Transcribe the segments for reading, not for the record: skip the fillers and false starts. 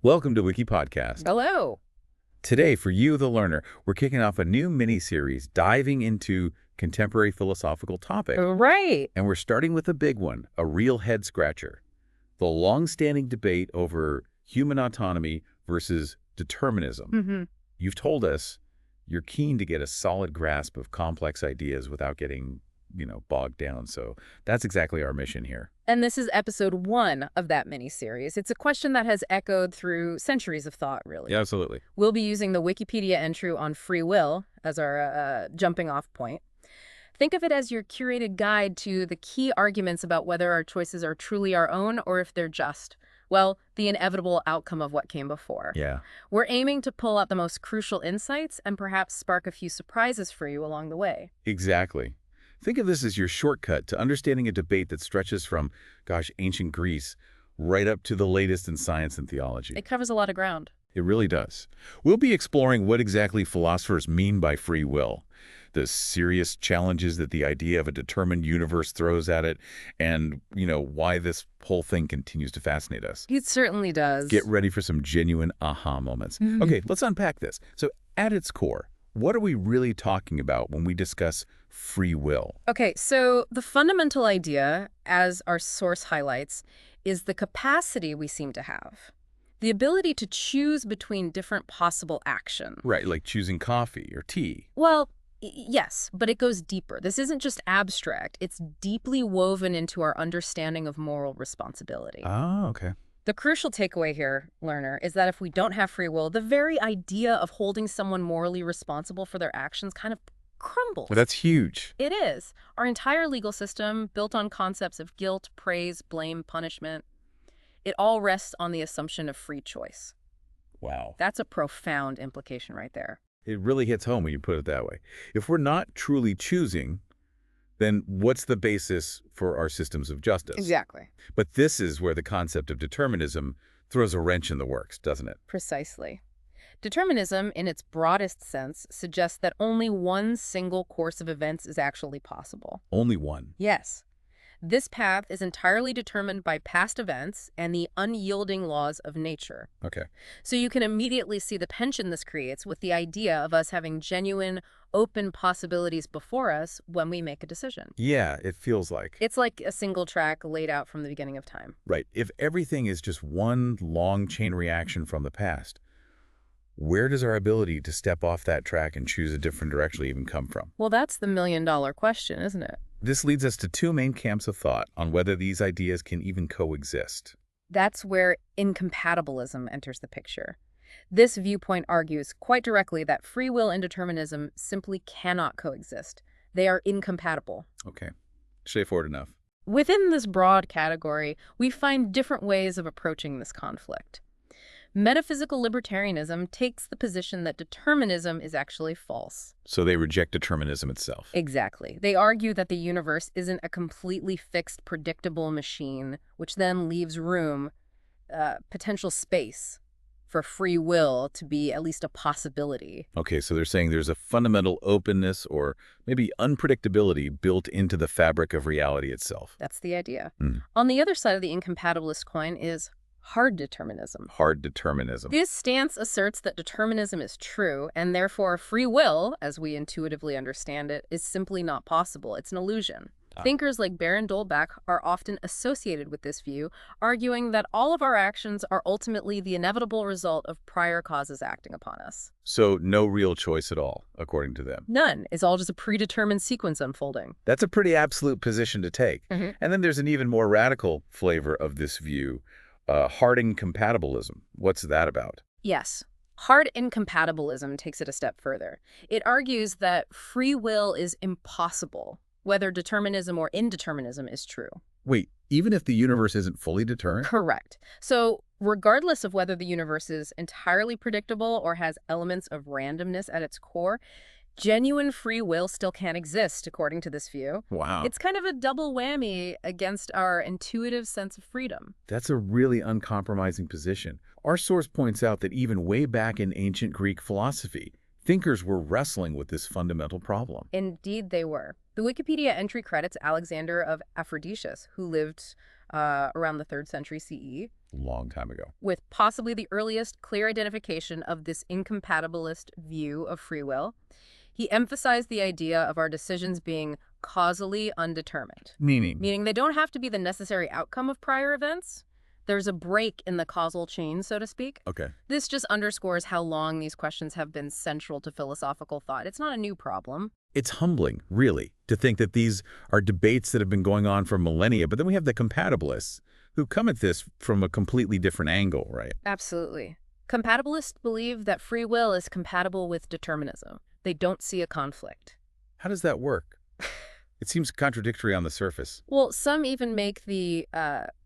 Welcome to WikiPodcast. Hello. Today, for you, the learner, we're kicking off a new mini-series diving into contemporary philosophical topics. Right. And we're starting with a big one, a real head-scratcher. The long-standing debate over human autonomy versus determinism. Mm-hmm. You've told us you're keen to get a solid grasp of complex ideas without getting, bogged down. So that's exactly our mission here. And this is episode 1 of that mini-series. It's a question that has echoed through centuries of thought, really. Yeah, absolutely. We'll be using the Wikipedia entry on free will as our jumping-off point. Think of it as your curated guide to the key arguments about whether our choices are truly our own or if they're just, well, the inevitable outcome of what came before. Yeah. We're aiming to pull out the most crucial insights and perhaps spark a few surprises for you along the way. Exactly. Think of this as your shortcut to understanding a debate that stretches from, ancient Greece right up to the latest in science and theology. It covers a lot of ground. It really does. We'll be exploring what exactly philosophers mean by free will, the serious challenges that the idea of a determined universe throws at it, and, why this whole thing continues to fascinate us. It certainly does. Get ready for some genuine aha moments. Okay, let's unpack this. So at its core, what are we really talking about when we discuss free will? Okay, so the fundamental idea, as our source highlights, is the capacity we seem to have. The ability to choose between different possible action. Right, like choosing coffee or tea. Well, yes, but it goes deeper. This isn't just abstract. It's deeply woven into our understanding of moral responsibility. Oh, okay. The crucial takeaway here, learner, is that if we don't have free will, the very idea of holding someone morally responsible for their actions kind of crumbles. Well, that's huge. It is. Our entire legal system, built on concepts of guilt, praise, blame, punishment, it all rests on the assumption of free choice. Wow. That's a profound implication right there. It really hits home when you put it that way. If we're not truly choosing, then what's the basis for our systems of justice? Exactly. But this is where the concept of determinism throws a wrench in the works, doesn't it? Precisely. Determinism, in its broadest sense, suggests that only one single course of events is actually possible. Only one. Yes. This path is entirely determined by past events and the unyielding laws of nature. Okay. So you can immediately see the tension this creates with the idea of us having genuine, open possibilities before us when we make a decision. Yeah, it feels like. It's like a single track laid out from the beginning of time. Right. If everything is just one long chain reaction from the past, where does our ability to step off that track and choose a different direction even come from? Well, that's the million-dollar question, isn't it? This leads us to two main camps of thought on whether these ideas can even coexist. That's where incompatibilism enters the picture. This viewpoint argues quite directly that free will and determinism simply cannot coexist. They are incompatible. Okay. Straightforward enough. Within this broad category, we find different ways of approaching this conflict. Metaphysical libertarianism takes the position that determinism is actually false. So they reject determinism itself. Exactly. They argue that the universe isn't a completely fixed, predictable machine, which then leaves room, potential space, for free will to be at least a possibility. Okay, so they're saying there's a fundamental openness or maybe unpredictability built into the fabric of reality itself. That's the idea. Mm. On the other side of the incompatibilist coin is hard determinism. Hard determinism. This stance asserts that determinism is true, and therefore free will, as we intuitively understand it, is simply not possible. It's an illusion. Thinkers like Baron Dolbach are often associated with this view, arguing that all of our actions are ultimately the inevitable result of prior causes acting upon us. So no real choice at all, according to them. None. It's all just a predetermined sequence unfolding. That's a pretty absolute position to take. Mm-hmm. And then there's an even more radical flavor of this view, hard incompatibilism. What's that about? Yes. Hard incompatibilism takes it a step further. It argues that free will is impossible, whether determinism or indeterminism is true. Wait, even if the universe isn't fully determined? Correct. So regardless of whether the universe is entirely predictable or has elements of randomness at its core, genuine free will still can't exist, according to this view. Wow. It's kind of a double whammy against our intuitive sense of freedom. That's a really uncompromising position. Our source points out that even way back in ancient Greek philosophy, thinkers were wrestling with this fundamental problem. Indeed they were. The Wikipedia entry credits Alexander of Aphrodisias, who lived around the 3rd century CE. Long time ago. with possibly the earliest clear identification of this incompatibilist view of free will. He emphasized the idea of our decisions being causally undetermined, Meaning? meaning they don't have to be the necessary outcome of prior events. There's a break in the causal chain, so to speak. Okay. This just underscores how long these questions have been central to philosophical thought. It's not a new problem. It's humbling, really, to think that these are debates that have been going on for millennia, but then we have the compatibilists who come at this from a completely different angle, right? Absolutely. Compatibilists believe that free will is compatible with determinism. They don't see a conflict. How does that work? It seems contradictory on the surface. Well, some even make the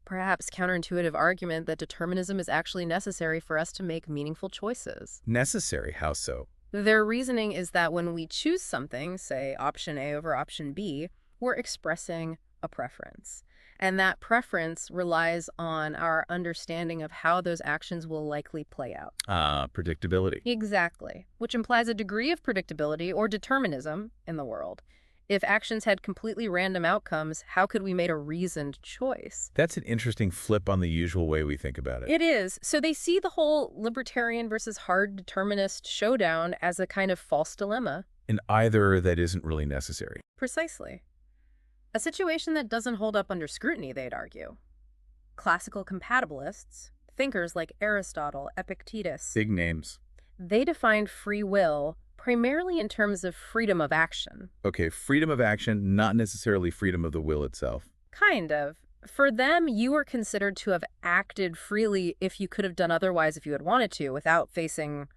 perhaps counterintuitive argument that determinism is actually necessary for us to make meaningful choices. Necessary? How so? Their reasoning is that when we choose something, say option A over option B, we're expressing a preference. And that preference relies on our understanding of how those actions will likely play out. Predictability. Exactly, which implies a degree of predictability or determinism in the world. If actions had completely random outcomes, how could we make a reasoned choice? That's an interesting flip on the usual way we think about it. It is. So they see the whole libertarian versus hard determinist showdown as a kind of false dilemma. And either that isn't really necessary. Precisely. A situation that doesn't hold up under scrutiny, they'd argue. Classical compatibilists, thinkers like Aristotle, Epictetus, Big names. they defined free will primarily in terms of freedom of action. Okay, freedom of action, not necessarily freedom of the will itself. Kind of. For them, you were considered to have acted freely if you could have done otherwise if you had wanted to, without facing,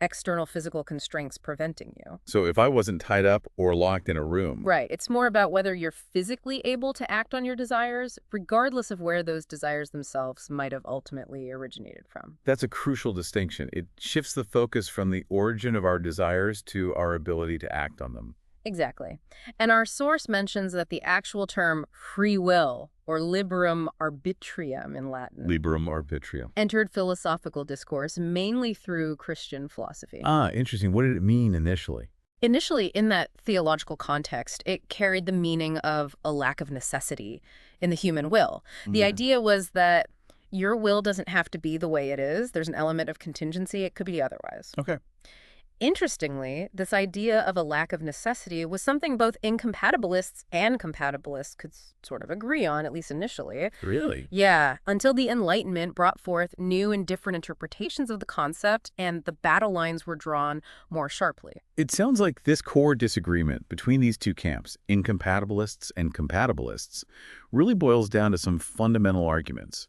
external physical constraints preventing you. So if I wasn't tied up or locked in a room. Right. It's more about whether you're physically able to act on your desires, regardless of where those desires themselves might have ultimately originated from. That's a crucial distinction. It shifts the focus from the origin of our desires to our ability to act on them. Exactly. And our source mentions that the actual term free will, or liberum arbitrium in Latin, Liberum arbitrium. entered philosophical discourse mainly through Christian philosophy. Interesting. What did it mean initially? Initially, in that theological context, it carried the meaning of a lack of necessity in the human will. The idea was that your will doesn't have to be the way it is. There's an element of contingency. It could be otherwise. Okay. Interestingly, this idea of a lack of necessity was something both incompatibilists and compatibilists could sort of agree on, at least initially. Really? Yeah, until the Enlightenment brought forth new and different interpretations of the concept, and the battle lines were drawn more sharply. It sounds like this core disagreement between these two camps, incompatibilists and compatibilists, really boils down to some fundamental arguments.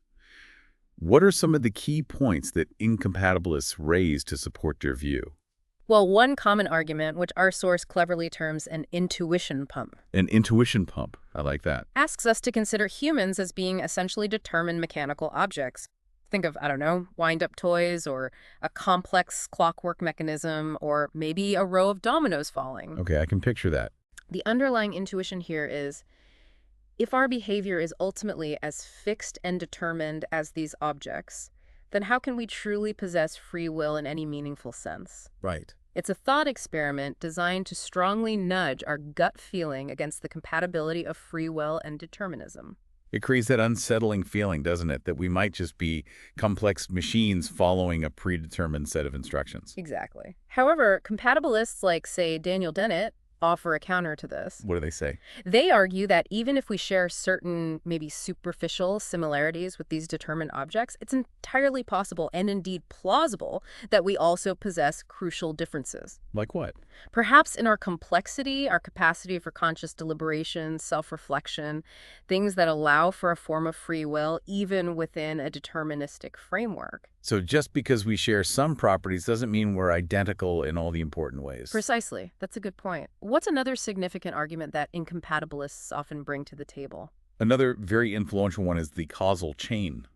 What are some of the key points that incompatibilists raise to support their view? Well, one common argument, which our source cleverly terms an intuition pump, An intuition pump. I like that. asks us to consider humans as being essentially determined mechanical objects. Think of, wind-up toys, or a complex clockwork mechanism, or maybe a row of dominoes falling. Okay, I can picture that. The underlying intuition here is, if our behavior is ultimately as fixed and determined as these objects, then how can we truly possess free will in any meaningful sense? Right. It's a thought experiment designed to strongly nudge our gut feeling against the compatibility of free will and determinism. It creates that unsettling feeling, doesn't it, that we might just be complex machines following a predetermined set of instructions. Exactly. However, compatibilists like, say, Daniel Dennett offer a counter to this. What do they say? They argue that even if we share certain, maybe superficial similarities with these determined objects, it's entirely possible and indeed plausible that we also possess crucial differences. Like what? Perhaps in our complexity, our capacity for conscious deliberation, self-reflection, things that allow for a form of free will even within a deterministic framework. So just because we share some properties doesn't mean we're identical in all the important ways. Precisely. That's a good point. What's another significant argument that incompatibilists often bring to the table? Another very influential one is the causal chain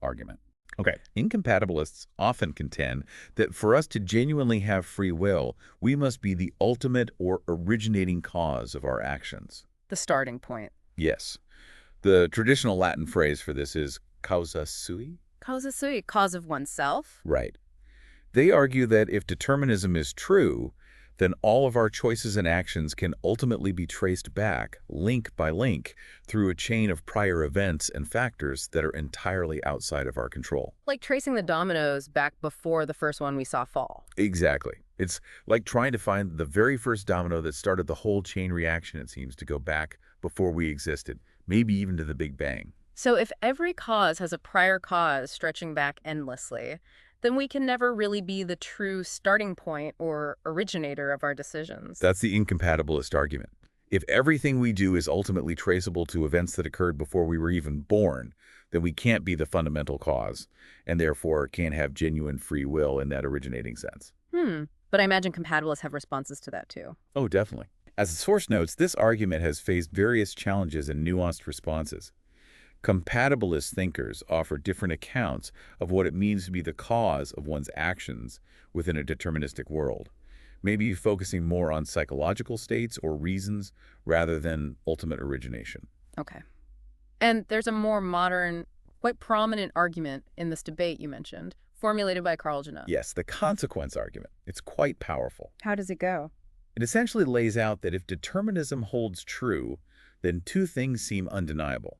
argument. Okay, incompatibilists often contend that for us to genuinely have free will, we must be the ultimate or originating cause of our actions. The starting point. Yes. The traditional Latin phrase for this is causa sui. Causa sui, cause of oneself. Right. They argue that if determinism is true, then all of our choices and actions can ultimately be traced back, link by link, through a chain of prior events and factors that are entirely outside of our control. Like tracing the dominoes back before the first one we saw fall. Exactly. It's like trying to find the very first domino that started the whole chain reaction, it seems, to go back before we existed, maybe even to the Big Bang. So if every cause has a prior cause stretching back endlessly, then we can never really be the true starting point or originator of our decisions. That's the incompatibilist argument. If everything we do is ultimately traceable to events that occurred before we were even born, then we can't be the fundamental cause, and therefore can't have genuine free will in that originating sense. But I imagine compatibilists have responses to that too. Oh, definitely. As the source notes, this argument has faced various challenges and nuanced responses. Compatibilist thinkers offer different accounts of what it means to be the cause of one's actions within a deterministic world, maybe focusing more on psychological states or reasons rather than ultimate origination. Okay. And there's a more modern, quite prominent argument in this debate you mentioned, formulated by Carl Jena. Yes, the consequence argument. It's quite powerful. How does it go? It essentially lays out that if determinism holds true, then two things seem undeniable.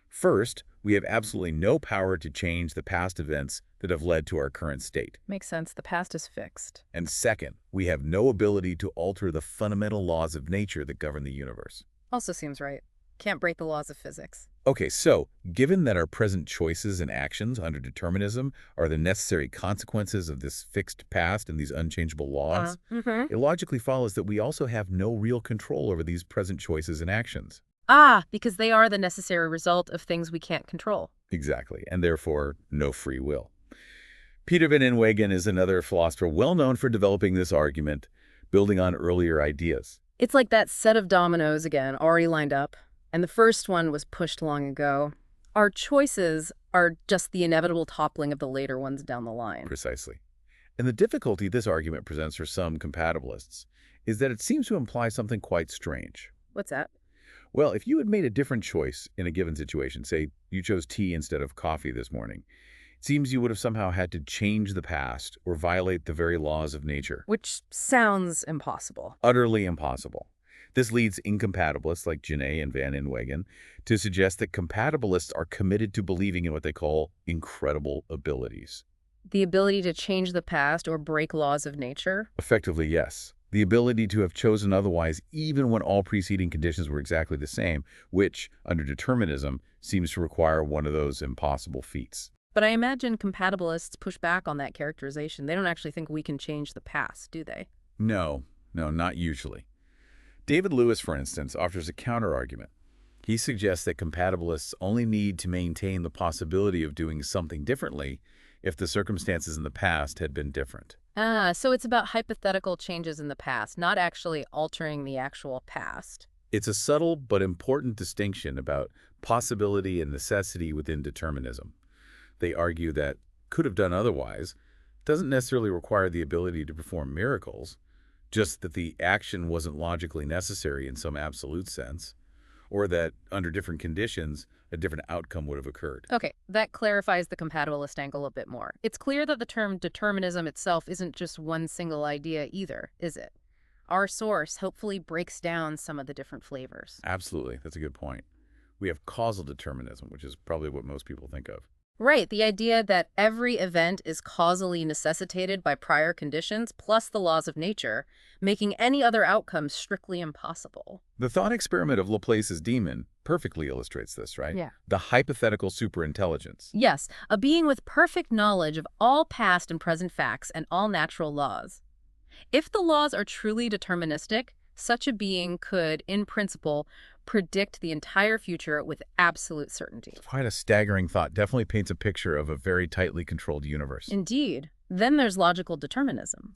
First, we have absolutely no power to change the past events that have led to our current state. Makes sense. The past is fixed. And second, we have no ability to alter the fundamental laws of nature that govern the universe. Also seems right. Can't break the laws of physics. Okay, so given that our present choices and actions under determinism are the necessary consequences of this fixed past and these unchangeable laws, it logically follows that we also have no real control over these present choices and actions. Because they are the necessary result of things we can't control. Exactly, and therefore no free will. Peter van Inwagen is another philosopher well known for developing this argument, building on earlier ideas. It's like that set of dominoes again, already lined up, and the first one was pushed long ago. Our choices are just the inevitable toppling of the later ones down the line. Precisely. And the difficulty this argument presents for some compatibilists is that it seems to imply something quite strange. What's that? Well, if you had made a different choice in a given situation, say you chose tea instead of coffee this morning, it seems you would have somehow had to change the past or violate the very laws of nature. Which sounds impossible. Utterly impossible. This leads incompatibilists like Genet and van Inwagen to suggest that compatibilists are committed to believing in what they call incredible abilities. The ability to change the past or break laws of nature? Effectively, yes. The ability to have chosen otherwise even when all preceding conditions were exactly the same, which, under determinism, seems to require one of those impossible feats. But I imagine compatibilists push back on that characterization. They don't actually think we can change the past, do they? No, not usually. David Lewis, for instance, offers a counter-argument. He suggests that compatibilists only need to maintain the possibility of doing something differently if the circumstances in the past had been different. So it's about hypothetical changes in the past, not actually altering the actual past. It's a subtle but important distinction about possibility and necessity within determinism. They argue that could have done otherwise doesn't necessarily require the ability to perform miracles, just that the action wasn't logically necessary in some absolute sense, or that under different conditions, a different outcome would have occurred. Okay, that clarifies the compatibilist angle a bit more. It's clear that the term determinism itself isn't just one single idea either, is it? Our source hopefully breaks down some of the different flavors. Absolutely, that's a good point. We have causal determinism, which is probably what most people think of. Right, the idea that every event is causally necessitated by prior conditions plus the laws of nature, making any other outcome strictly impossible. The thought experiment of Laplace's demon perfectly illustrates this, right? Yeah. The hypothetical superintelligence. Yes, a being with perfect knowledge of all past and present facts and all natural laws. If the laws are truly deterministic, such a being could, in principle, predict the entire future with absolute certainty. Quite a staggering thought. Definitely paints a picture of a very tightly controlled universe. Indeed. Then there's logical determinism.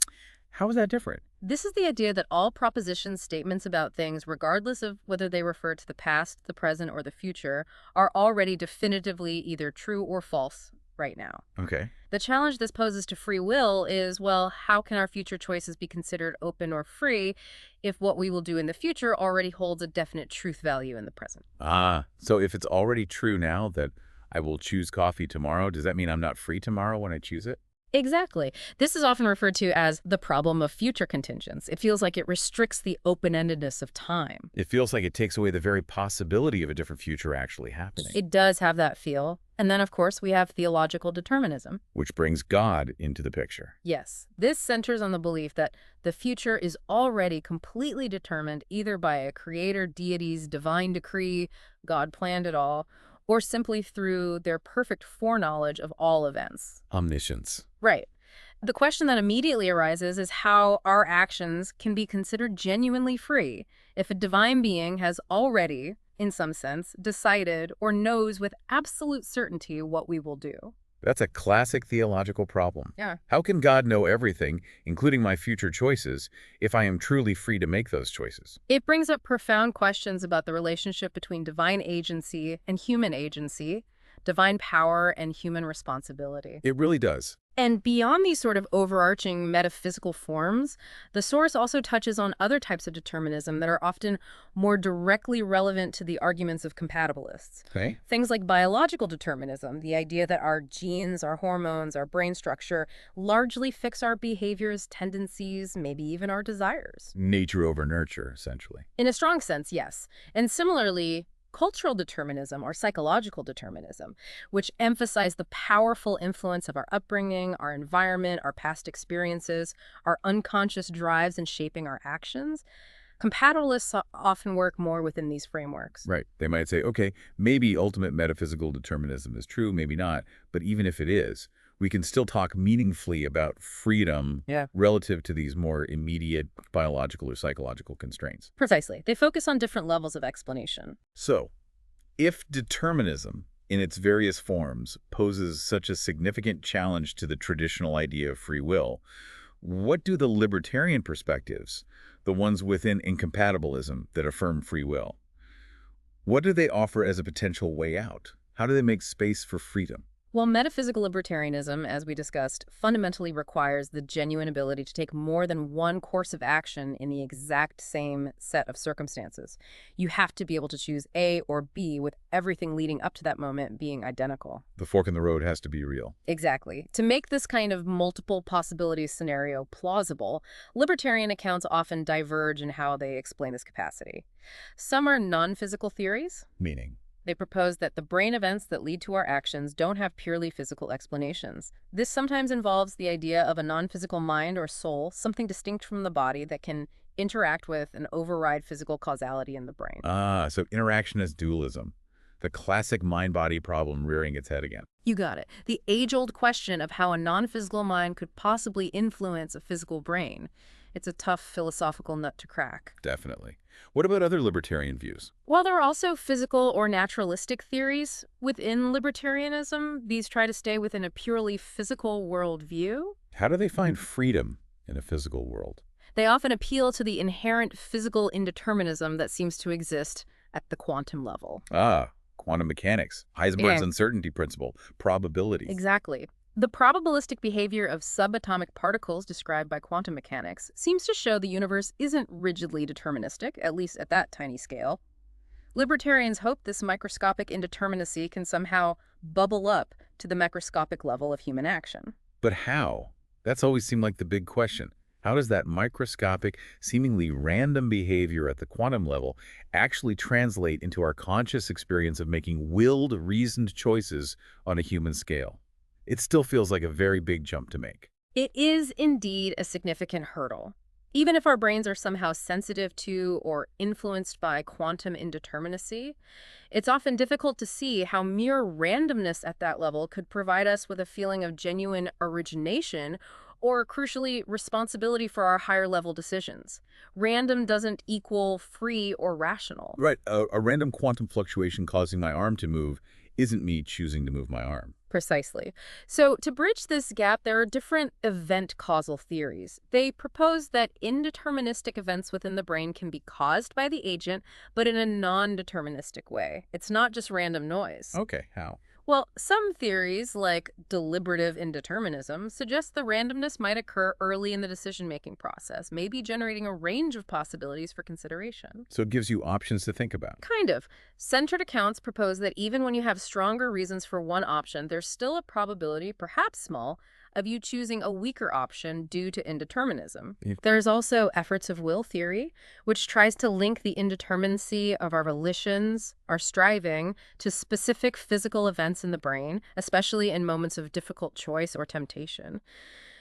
How is that different? This is the idea that all propositions, statements about things, regardless of whether they refer to the past, the present, or the future, are already definitively either true or false right now. Okay. The challenge this poses to free will is, well, how can our future choices be considered open or free if what we will do in the future already holds a definite truth value in the present? So if it's already true now that I will choose coffee tomorrow, does that mean I'm not free tomorrow when I choose it? Exactly. This is often referred to as the problem of future contingents. It feels like it restricts the open-endedness of time. It feels like it takes away the very possibility of a different future actually happening, It does have that feel. And then, of course, we have theological determinism. which brings God into the picture. Yes, this centers on the belief that the future is already completely determined either by a creator deity's divine decree, God planned it all, or simply through their perfect foreknowledge of all events. Omniscience. Right. The question that immediately arises is how our actions can be considered genuinely free if a divine being has already, in some sense, decided or knows with absolute certainty what we will do. That's a classic theological problem. Yeah. How can God know everything, including my future choices, if I am truly free to make those choices? It brings up profound questions about the relationship between divine agency and human agency, divine power and human responsibility. It really does. And beyond these sort of overarching metaphysical forms, the source also touches on other types of determinism that are often more directly relevant to the arguments of compatibilists. Okay. Things like biological determinism, the idea that our genes, our hormones, our brain structure largely fix our behaviors, tendencies, maybe even our desires. Nature over nurture, essentially. In a strong sense, yes. And similarly, cultural determinism or psychological determinism, which emphasize the powerful influence of our upbringing, our environment, our past experiences, our unconscious drives in shaping our actions. Compatibilists often work more within these frameworks. Right. They might say, okay, maybe ultimate metaphysical determinism is true, maybe not, but even if it is, we can still talk meaningfully about freedom Yeah. relative to these more immediate biological or psychological constraints. Precisely. They focus on different levels of explanation. So, if determinism in its various forms poses such a significant challenge to the traditional idea of free will, what do the libertarian perspectives, the ones within incompatibilism that affirm free will, what do they offer as a potential way out? How do they make space for freedom? While metaphysical libertarianism, as we discussed, fundamentally requires the genuine ability to take more than one course of action in the exact same set of circumstances, you have to be able to choose A or B with everything leading up to that moment being identical. The fork in the road has to be real. Exactly. To make this kind of multiple possibilities scenario plausible, libertarian accounts often diverge in how they explain this capacity. Some are non-physical theories. Meaning? They propose that the brain events that lead to our actions don't have purely physical explanations. This sometimes involves the idea of a non-physical mind or soul, something distinct from the body that can interact with and override physical causality in the brain. So interaction as dualism. The classic mind-body problem rearing its head again. You got it. The age-old question of how a non-physical mind could possibly influence a physical brain. It's a tough philosophical nut to crack. Definitely. What about other libertarian views? While there are also physical or naturalistic theories within libertarianism, these try to stay within a purely physical worldview. How do they find freedom in a physical world? They often appeal to the inherent physical indeterminism that seems to exist at the quantum level. Quantum mechanics, Heisenberg's Yeah. uncertainty principle, probabilities. Exactly. The probabilistic behavior of subatomic particles described by quantum mechanics seems to show the universe isn't rigidly deterministic, at least at that tiny scale. Libertarians hope this microscopic indeterminacy can somehow bubble up to the macroscopic level of human action. But how? That's always seemed like the big question. How does that microscopic, seemingly random behavior at the quantum level actually translate into our conscious experience of making willed, reasoned choices on a human scale? It still feels like a very big jump to make. It is indeed a significant hurdle. Even if our brains are somehow sensitive to or influenced by quantum indeterminacy, it's often difficult to see how mere randomness at that level could provide us with a feeling of genuine origination or, crucially, responsibility for our higher-level decisions. Random doesn't equal free or rational. Right, a random quantum fluctuation causing my arm to move isn't me choosing to move my arm. Precisely. So to bridge this gap, there are different event-causal theories. They propose that indeterministic events within the brain can be caused by the agent, but in a non-deterministic way. It's not just random noise. Okay, how? Well, some theories, like deliberative indeterminism, suggest the randomness might occur early in the decision-making process, maybe generating a range of possibilities for consideration. So it gives you options to think about. Kind of. Centered accounts propose that even when you have stronger reasons for one option, there's still a probability, perhaps small, of you choosing a weaker option due to indeterminism. Yeah. There's also efforts of will theory, which tries to link the indeterminacy of our volitions, our striving, to specific physical events in the brain, especially in moments of difficult choice or temptation.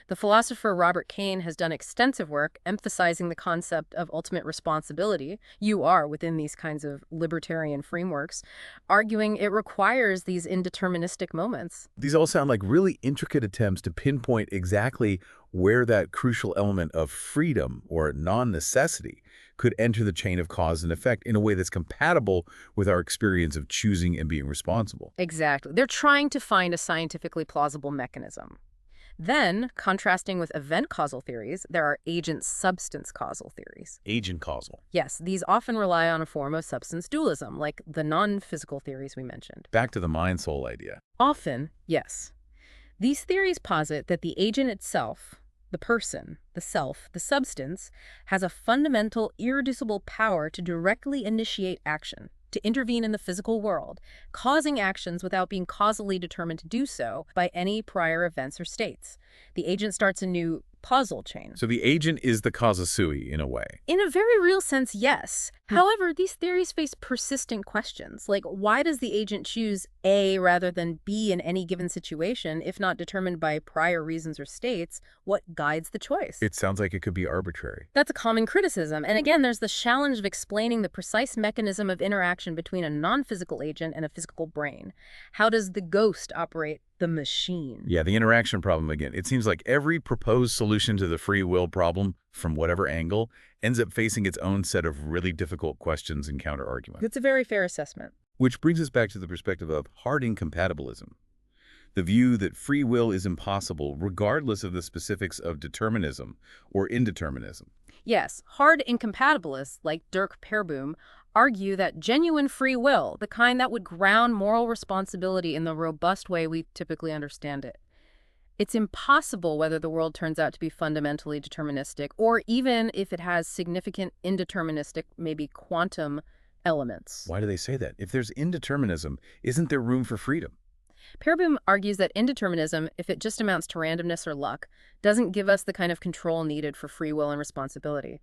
The philosopher Robert Caine has done extensive work emphasizing the concept of ultimate responsibility. You are within these kinds of libertarian frameworks, arguing it requires these indeterministic moments. These all sound like really intricate attempts to pinpoint exactly where that crucial element of freedom or non-necessity could enter the chain of cause and effect in a way that's compatible with our experience of choosing and being responsible. Exactly. They're trying to find a scientifically plausible mechanism. Then, contrasting with event causal theories, there are agent-substance causal theories. Agent causal. Yes, these often rely on a form of substance dualism, like the non-physical theories we mentioned. Back to the mind-soul idea. Often, yes. These theories posit that the agent itself, the person, the self, the substance, has a fundamental, irreducible power to directly initiate action, to intervene in the physical world, causing actions without being causally determined to do so by any prior events or states. The agent starts a new causal chain. So the agent is the causa sui in a way. In a very real sense, yes. However, these theories face persistent questions, like why does the agent choose A rather than B in any given situation if not determined by prior reasons or states? What guides the choice? It sounds like it could be arbitrary. That's a common criticism. And again, there's the challenge of explaining the precise mechanism of interaction between a non-physical agent and a physical brain. How does the ghost operate the machine? Yeah, the interaction problem again. It seems like every proposed solution to the free will problem, from whatever angle, ends up facing its own set of really difficult questions and counter-arguments. That's a very fair assessment. Which brings us back to the perspective of hard incompatibilism. The view that free will is impossible regardless of the specifics of determinism or indeterminism. Yes, hard incompatibilists like Dirk Perboom argue that genuine free will, the kind that would ground moral responsibility in the robust way we typically understand it, it's impossible whether the world turns out to be fundamentally deterministic or even if it has significant indeterministic, maybe quantum elements. Why do they say that? If there's indeterminism, isn't there room for freedom? Perboom argues that indeterminism, if it just amounts to randomness or luck, doesn't give us the kind of control needed for free will and responsibility.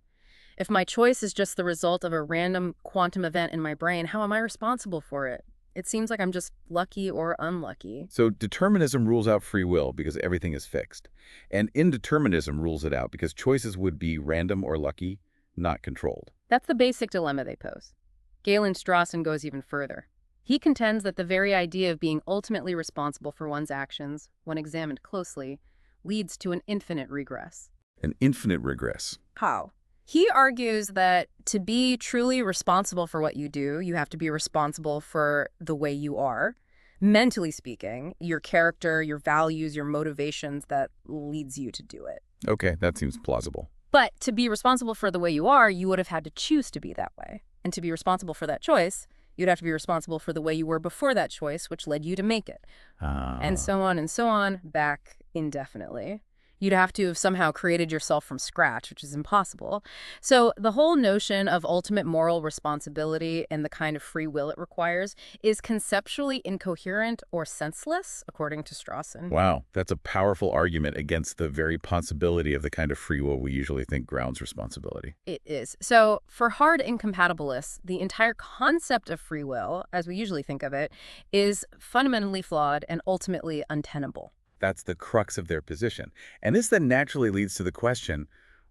If my choice is just the result of a random quantum event in my brain, how am I responsible for it? It seems like I'm just lucky or unlucky. So determinism rules out free will because everything is fixed. And indeterminism rules it out because choices would be random or lucky, not controlled. That's the basic dilemma they pose. Galen Strawson goes even further. He contends that the very idea of being ultimately responsible for one's actions, when examined closely, leads to an infinite regress. An infinite regress. How? He argues that to be truly responsible for what you do, you have to be responsible for the way you are. Mentally speaking, your character, your values, your motivations that leads you to do it. Okay, that seems plausible. But to be responsible for the way you are, you would have had to choose to be that way. And to be responsible for that choice, you'd have to be responsible for the way you were before that choice, which led you to make it. And so on, back indefinitely. You'd have to have somehow created yourself from scratch, which is impossible. So the whole notion of ultimate moral responsibility and the kind of free will it requires is conceptually incoherent or senseless, according to Strawson. Wow, that's a powerful argument against the very possibility of the kind of free will we usually think grounds responsibility. It is. So for hard incompatibilists, the entire concept of free will, as we usually think of it, is fundamentally flawed and ultimately untenable. That's the crux of their position. And this then naturally leads to the question,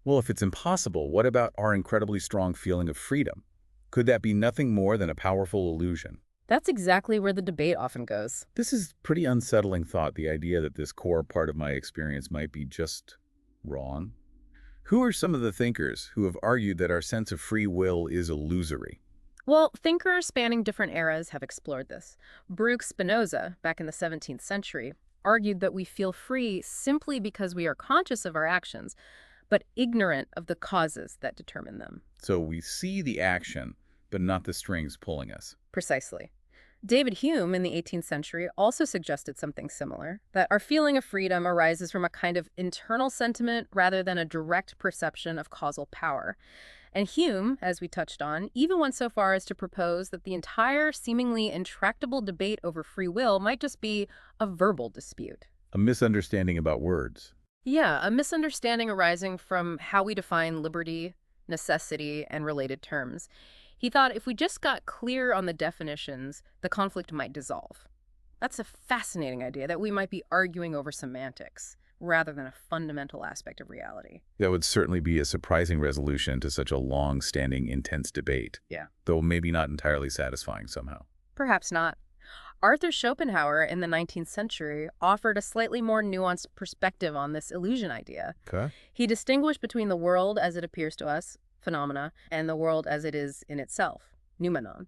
well, if it's impossible, what about our incredibly strong feeling of freedom? Could that be nothing more than a powerful illusion? That's exactly where the debate often goes. This is pretty unsettling thought, the idea that this core part of my experience might be just wrong. Who are some of the thinkers who have argued that our sense of free will is illusory? Well, thinkers spanning different eras have explored this. Baruch Spinoza, back in the 17th century, argued that we feel free simply because we are conscious of our actions, but ignorant of the causes that determine them. So we see the action, but not the strings pulling us. Precisely. David Hume in the 18th century also suggested something similar, that our feeling of freedom arises from a kind of internal sentiment rather than a direct perception of causal power. And Hume, as we touched on, even went so far as to propose that the entire seemingly intractable debate over free will might just be a verbal dispute. A misunderstanding about words. Yeah, a misunderstanding arising from how we define liberty, necessity, and related terms. He thought if we just got clear on the definitions, the conflict might dissolve. That's a fascinating idea that we might be arguing over semantics rather than a fundamental aspect of reality. That would certainly be a surprising resolution to such a long-standing, intense debate, Yeah. though maybe not entirely satisfying somehow. Perhaps not. Arthur Schopenhauer in the 19th century offered a slightly more nuanced perspective on this illusion idea. Okay. He distinguished between the world as it appears to us, phenomena, and the world as it is in itself, noumenon.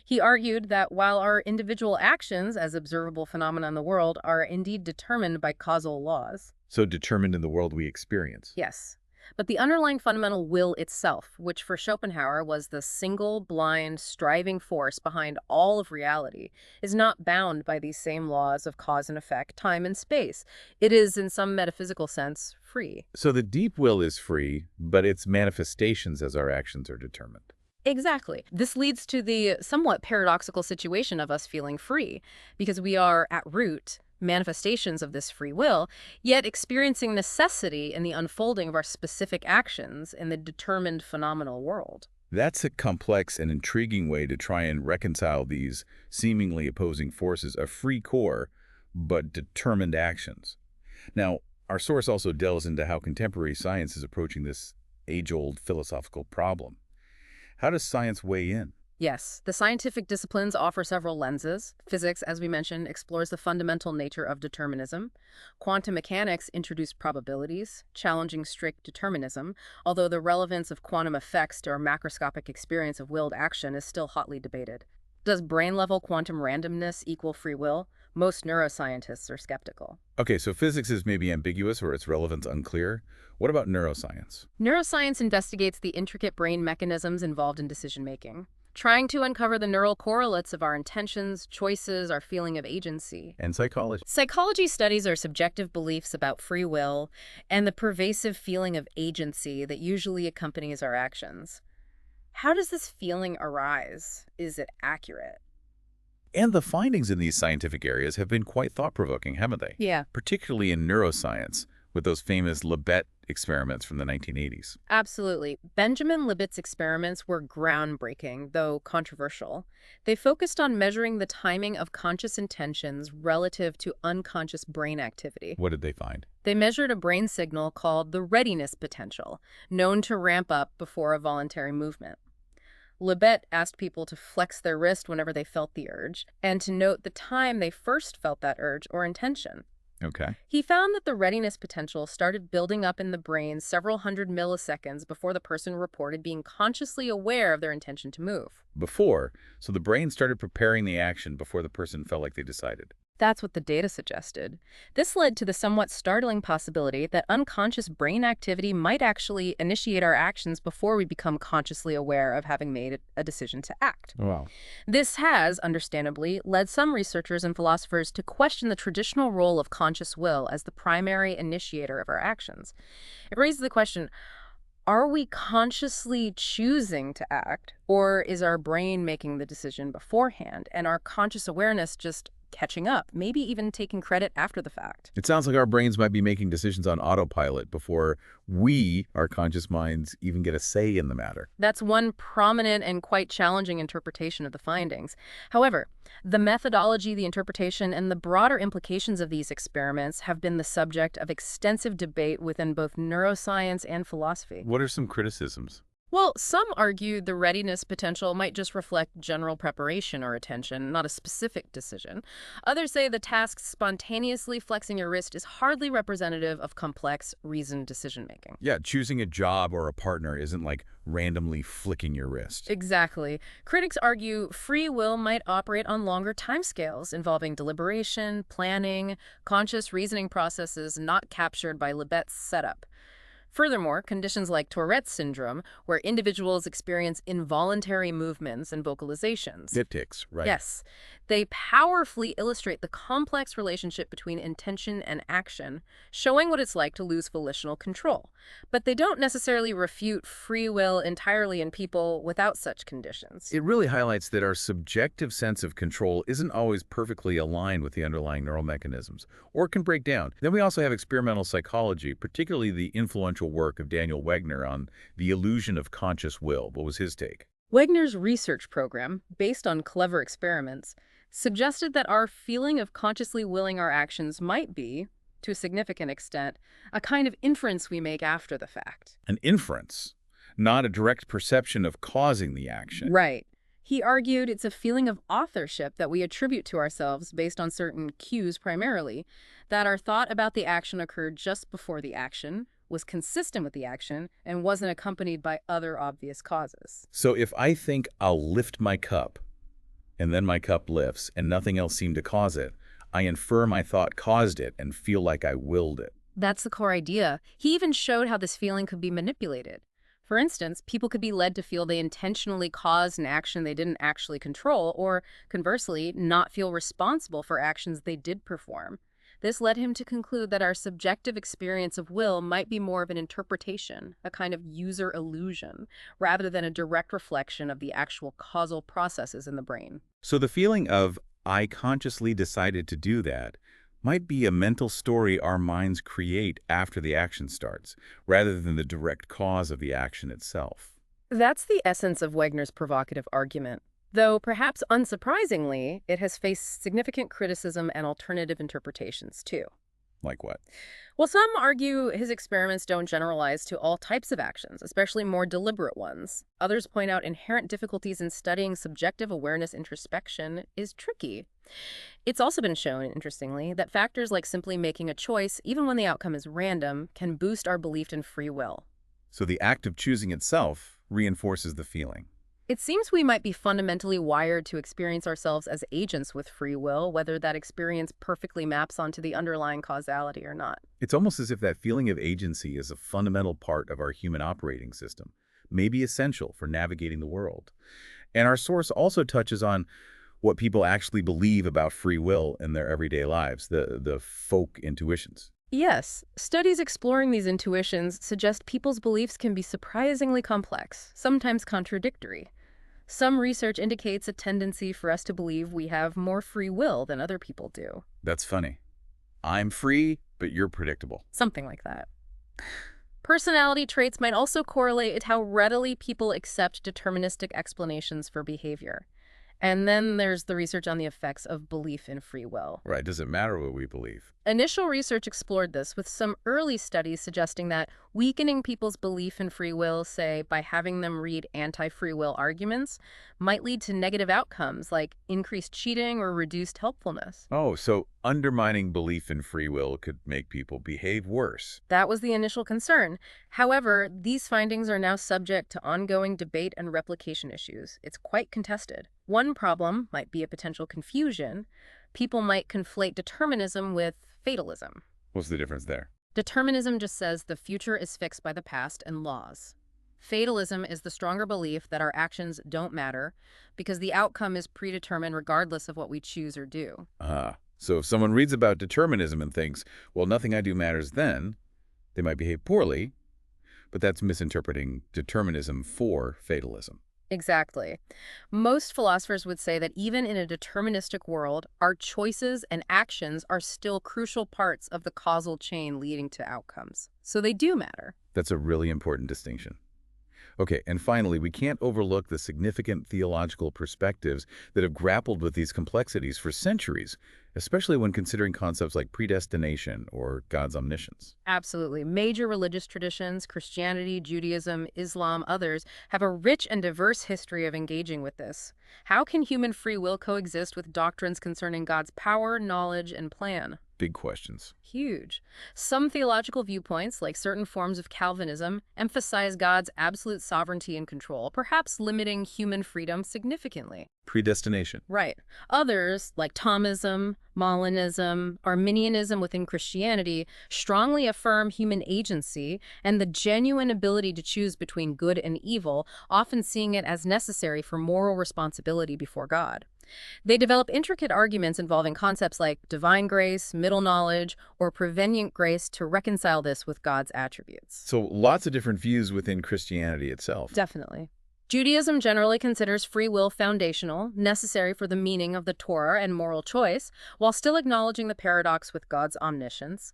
He argued that while our individual actions as observable phenomena in the world are indeed determined by causal laws, So determined in the world we experience. yes, but the underlying fundamental will itself, which for Schopenhauer was the single, blind, striving force behind all of reality, is not bound by these same laws of cause and effect, time and space. It is, in some metaphysical sense, free. So the deep will is free, but its manifestations as our actions are determined. Exactly. This leads to the somewhat paradoxical situation of us feeling free, because we are, at root, manifestations of this free will, yet experiencing necessity in the unfolding of our specific actions in the determined phenomenal world. That's a complex and intriguing way to try and reconcile these seemingly opposing forces of free core, but determined actions. Now, our source also delves into how contemporary science is approaching this age-old philosophical problem. How does science weigh in? Yes, the scientific disciplines offer several lenses. Physics, as we mentioned, explores the fundamental nature of determinism. Quantum mechanics introduced probabilities, challenging strict determinism, although the relevance of quantum effects to our macroscopic experience of willed action is still hotly debated. Does brain-level quantum randomness equal free will? Most neuroscientists are skeptical. Okay, so physics is maybe ambiguous or its relevance unclear. What about neuroscience? Neuroscience investigates the intricate brain mechanisms involved in decision-making, trying to uncover the neural correlates of our intentions, choices, our feeling of agency. And psychology? Psychology studies our subjective beliefs about free will and the pervasive feeling of agency that usually accompanies our actions. How does this feeling arise? Is it accurate? And the findings in these scientific areas have been quite thought-provoking, haven't they? Yeah, Particularly in neuroscience, with those famous Libet experiments from the 1980s. absolutely. Benjamin Libet's experiments were groundbreaking, though controversial. They focused on measuring the timing of conscious intentions relative to unconscious brain activity. What did they find? They measured a brain signal called the readiness potential, known to ramp up before a voluntary movement. Libet asked people to flex their wrist whenever they felt the urge, and to note the time they first felt that urge or intention. Okay. He found that the readiness potential started building up in the brain several hundred milliseconds before the person reported being consciously aware of their intention to move. So the brain started preparing the action before the person felt like they decided. That's what the data suggested. This led to the somewhat startling possibility that unconscious brain activity might actually initiate our actions before we become consciously aware of having made a decision to act. Wow. This has, understandably, led some researchers and philosophers to question the traditional role of conscious will as the primary initiator of our actions. It raises the question, are we consciously choosing to act, or is our brain making the decision beforehand, and our conscious awareness just catching up, maybe even taking credit after the fact? It sounds like our brains might be making decisions on autopilot before we, our conscious minds, even get a say in the matter. That's one prominent and quite challenging interpretation of the findings. However, the methodology, the interpretation, and the broader implications of these experiments have been the subject of extensive debate within both neuroscience and philosophy. What are some criticisms? Well, some argue the readiness potential might just reflect general preparation or attention, not a specific decision. Others say the task spontaneously flexing your wrist is hardly representative of complex, reasoned decision-making. Yeah, choosing a job or a partner isn't like randomly flicking your wrist. Exactly. Critics argue free will might operate on longer timescales, involving deliberation, planning, conscious reasoning processes not captured by Libet's setup. Furthermore, conditions like Tourette's syndrome, where individuals experience involuntary movements and vocalizations. Diptychs, right? Yes. They powerfully illustrate the complex relationship between intention and action, showing what it's like to lose volitional control. But they don't necessarily refute free will entirely in people without such conditions. It really highlights that our subjective sense of control isn't always perfectly aligned with the underlying neural mechanisms, or can break down. Then we also have experimental psychology, particularly the influential work of Daniel Wegner on the illusion of conscious will. What was his take? Wegner's research program, based on clever experiments, suggested that our feeling of consciously willing our actions might be, to a significant extent, a kind of inference we make after the fact. An inference, not a direct perception of causing the action. Right. He argued it's a feeling of authorship that we attribute to ourselves based on certain cues primarily, that our thought about the action occurred just before the action, was consistent with the action, and wasn't accompanied by other obvious causes. So if I think I'll lift my cup, and then my cup lifts, and nothing else seemed to cause it, I infer my thought caused it and feel like I willed it. That's the core idea. He even showed how this feeling could be manipulated. For instance, people could be led to feel they intentionally caused an action they didn't actually control, or conversely, not feel responsible for actions they did perform. This led him to conclude that our subjective experience of will might be more of an interpretation, a kind of user illusion, rather than a direct reflection of the actual causal processes in the brain. So the feeling of, I consciously decided to do that, might be a mental story our minds create after the action starts, rather than the direct cause of the action itself. That's the essence of Wegner's provocative argument. Though perhaps unsurprisingly, it has faced significant criticism and alternative interpretations too. Like what? Well, some argue his experiments don't generalize to all types of actions, especially more deliberate ones. Others point out inherent difficulties in studying subjective awareness introspection is tricky. It's also been shown, interestingly, that factors like simply making a choice, even when the outcome is random, can boost our belief in free will. So the act of choosing itself reinforces the feeling. It seems we might be fundamentally wired to experience ourselves as agents with free will, whether that experience perfectly maps onto the underlying causality or not. It's almost as if that feeling of agency is a fundamental part of our human operating system, maybe essential for navigating the world. And our source also touches on what people actually believe about free will in their everyday lives, the folk intuitions. Yes, studies exploring these intuitions suggest people's beliefs can be surprisingly complex, sometimes contradictory. Some research indicates a tendency for us to believe we have more free will than other people do. That's funny. I'm free, but you're predictable. Something like that. Personality traits might also correlate with how readily people accept deterministic explanations for behavior. And then there's the research on the effects of belief in free will. Right, does it matter what we believe? Initial research explored this, with some early studies suggesting that weakening people's belief in free will, say by having them read anti-free will arguments, might lead to negative outcomes like increased cheating or reduced helpfulness. Oh, so undermining belief in free will could make people behave worse. That was the initial concern. However, these findings are now subject to ongoing debate and replication issues. It's quite contested. One problem might be a potential confusion. People might conflate determinism with fatalism. What's the difference there? Determinism just says the future is fixed by the past and laws. Fatalism is the stronger belief that our actions don't matter because the outcome is predetermined regardless of what we choose or do. So if someone reads about determinism and thinks, well, nothing I do matters then, they might behave poorly, but that's misinterpreting determinism for fatalism. Exactly. Most philosophers would say that even in a deterministic world, our choices and actions are still crucial parts of the causal chain leading to outcomes. So they do matter. That's a really important distinction. Okay, and finally, we can't overlook the significant theological perspectives that have grappled with these complexities for centuries, especially when considering concepts like predestination or God's omniscience. Absolutely. Major religious traditions, Christianity, Judaism, Islam, others, have a rich and diverse history of engaging with this. How can human free will coexist with doctrines concerning God's power, knowledge, and plan? Big questions. Huge. Some theological viewpoints, like certain forms of Calvinism, emphasize God's absolute sovereignty and control, perhaps limiting human freedom significantly. Predestination. Right. Others, like Thomism, Molinism, Arminianism within Christianity, strongly affirm human agency and the genuine ability to choose between good and evil, often seeing it as necessary for moral responsibility before God. They develop intricate arguments involving concepts like divine grace, middle knowledge, or prevenient grace to reconcile this with God's attributes. So lots of different views within Christianity itself. Definitely. Judaism generally considers free will foundational, necessary for the meaning of the Torah and moral choice, while still acknowledging the paradox with God's omniscience.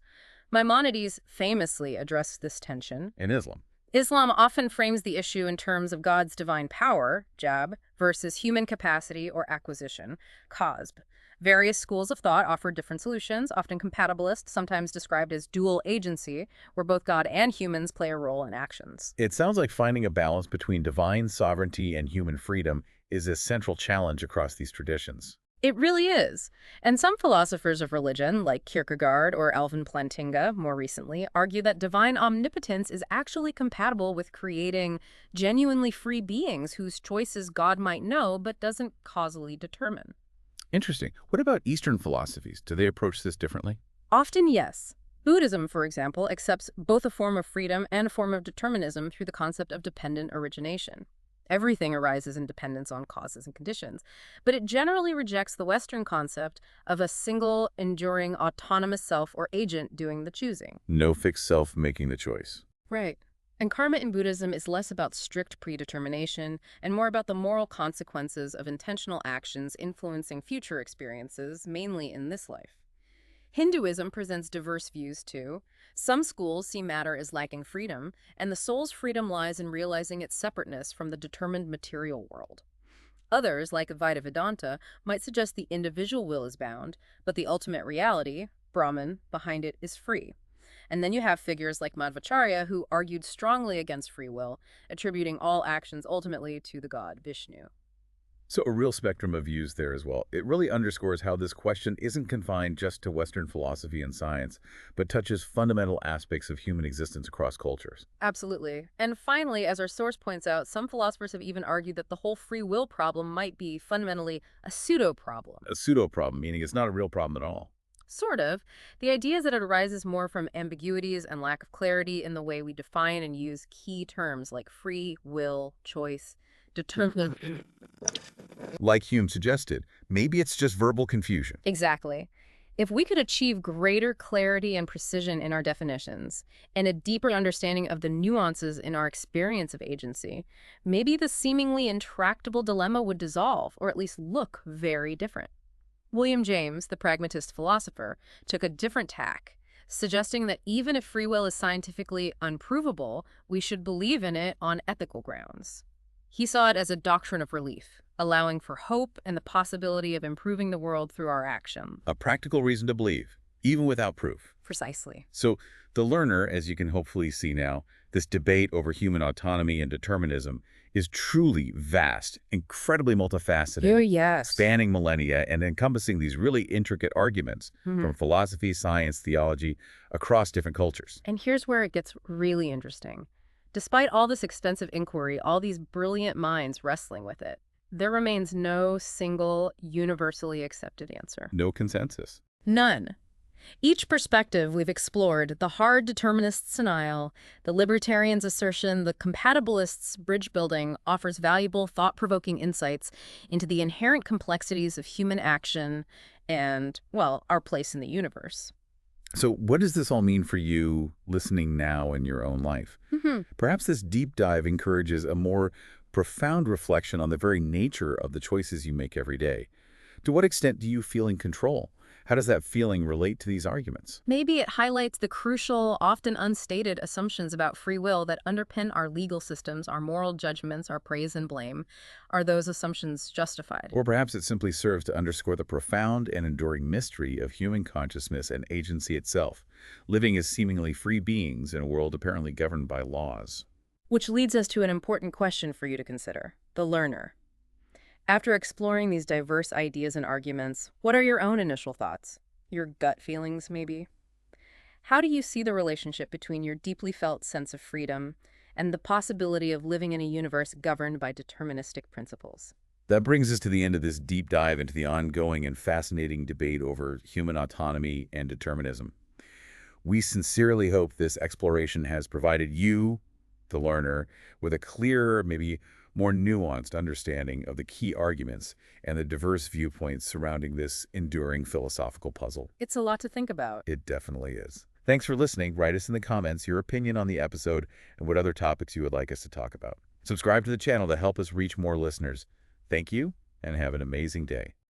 Maimonides famously addressed this tension. In Islam. Islam often frames the issue in terms of God's divine power, jab, versus human capacity or acquisition, kasb. Various schools of thought offer different solutions, often compatibilist, sometimes described as dual agency, where both God and humans play a role in actions. It sounds like finding a balance between divine sovereignty and human freedom is a central challenge across these traditions. It really is. And some philosophers of religion, like Kierkegaard or Alvin Plantinga more recently, argue that divine omnipotence is actually compatible with creating genuinely free beings whose choices God might know but doesn't causally determine. Interesting. What about Eastern philosophies? Do they approach this differently? Often, yes. Buddhism, for example, accepts both a form of freedom and a form of determinism through the concept of dependent origination. Everything arises in dependence on causes and conditions, but it generally rejects the Western concept of a single, enduring, autonomous self or agent doing the choosing. No fixed self making the choice. Right. And karma in Buddhism is less about strict predetermination and more about the moral consequences of intentional actions influencing future experiences, mainly in this life. Hinduism presents diverse views, too. Some schools see matter as lacking freedom, and the soul's freedom lies in realizing its separateness from the determined material world. Others, like Advaita Vedanta, might suggest the individual will is bound, but the ultimate reality, Brahman, behind it is free. And then you have figures like Madhvacharya who argued strongly against free will, attributing all actions ultimately to the god Vishnu. So a real spectrum of views there as well. It really underscores how this question isn't confined just to Western philosophy and science, but touches fundamental aspects of human existence across cultures. Absolutely. And finally, as our source points out, some philosophers have even argued that the whole free will problem might be fundamentally a pseudo-problem. A pseudo-problem, meaning it's not a real problem at all. Sort of. The idea is that it arises more from ambiguities and lack of clarity in the way we define and use key terms like free, will, choice, determinism. Like Hume suggested, maybe it's just verbal confusion. Exactly. If we could achieve greater clarity and precision in our definitions and a deeper understanding of the nuances in our experience of agency, maybe the seemingly intractable dilemma would dissolve or at least look very different. William James, the pragmatist philosopher, took a different tack, suggesting that even if free will is scientifically unprovable, we should believe in it on ethical grounds. He saw it as a doctrine of relief, allowing for hope and the possibility of improving the world through our action. A practical reason to believe, even without proof. Precisely. So the learner, as you can hopefully see now, this debate over human autonomy and determinism is truly vast, incredibly multifaceted, Oh, yes. spanning millennia and encompassing these really intricate arguments from philosophy, science, theology, across different cultures. And here's where it gets really interesting. Despite all this extensive inquiry, all these brilliant minds wrestling with it, there remains no single, universally accepted answer. No consensus. None. Each perspective we've explored, the hard determinist's denial, the libertarian's assertion, the compatibilist's bridge building, offers valuable, thought-provoking insights into the inherent complexities of human action and, well, our place in the universe. So what does this all mean for you listening now in your own life? Perhaps this deep dive encourages a more profound reflection on the very nature of the choices you make every day. To what extent do you feel in control? How does that feeling relate to these arguments? Maybe it highlights the crucial, often unstated assumptions about free will that underpin our legal systems, our moral judgments, our praise and blame. Are those assumptions justified? Or perhaps it simply serves to underscore the profound and enduring mystery of human consciousness and agency itself, living as seemingly free beings in a world apparently governed by laws. Which leads us to an important question for you to consider: the learner. After exploring these diverse ideas and arguments, what are your own initial thoughts? Your gut feelings, maybe? How do you see the relationship between your deeply felt sense of freedom and the possibility of living in a universe governed by deterministic principles? That brings us to the end of this deep dive into the ongoing and fascinating debate over human autonomy and determinism. We sincerely hope this exploration has provided you, the learner, with a clearer, maybe more nuanced understanding of the key arguments and the diverse viewpoints surrounding this enduring philosophical puzzle. It's a lot to think about. It definitely is. Thanks for listening. Write us in the comments your opinion on the episode and what other topics you would like us to talk about. Subscribe to the channel to help us reach more listeners. Thank you, and have an amazing day.